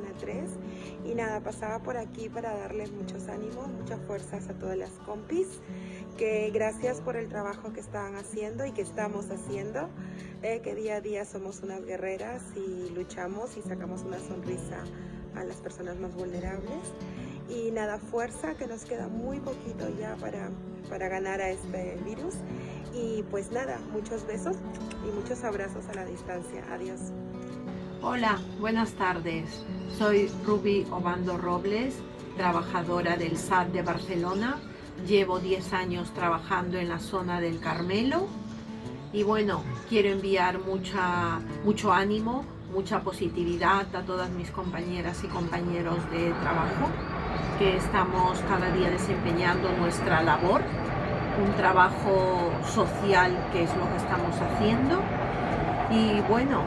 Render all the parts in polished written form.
zona 3. Y nada, pasaba por aquí para darles muchos ánimos, muchas fuerzas a todas las compis, que gracias por el trabajo que están haciendo y que estamos haciendo, que día a día somos unas guerreras y luchamos y sacamos una sonrisa a las personas más vulnerables. Y nada, fuerza, que nos queda muy poquito ya para ganar a este virus. Y pues nada, muchos besos y muchos abrazos a la distancia. Adiós. Hola, buenas tardes. Soy Ruby Obando Robles, trabajadora del SAT de Barcelona. Llevo 10 años trabajando en la zona del Carmelo. Y bueno, quiero enviar mucho ánimo, mucha positividad a todas mis compañeras y compañeros de trabajo, que estamos cada día desempeñando nuestra labor, un trabajo social, que es lo que estamos haciendo. Y bueno,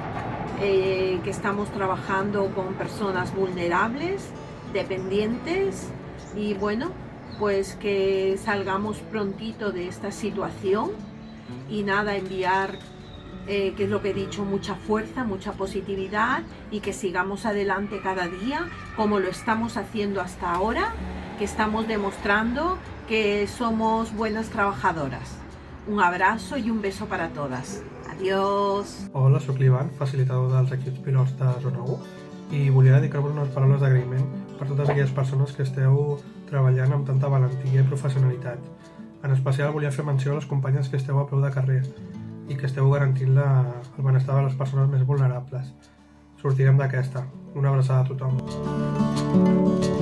que estamos trabajando con personas vulnerables, dependientes, y bueno, pues que salgamos prontito de esta situación. Y nada, enviar, que es lo que he dicho, mucha fuerza, mucha positividad, y que sigamos adelante cada día como lo estamos haciendo hasta ahora, que estamos demostrando que somos buenas trabajadoras. Un abrazo y un beso para todas. Adiós. Hola, soc l'Ivan, facilitador dels equips pilots de Zona 1, i volia dedicar-vos unes paraules d'agraïment per totes aquelles persones que esteu treballant amb tanta valentia i professionalitat. En especial volia fer menció a les companyes que esteu a peu de carrer i que esteu garantint el benestar de les persones més vulnerables. Sortirem d'aquesta. Una abraçada a tothom.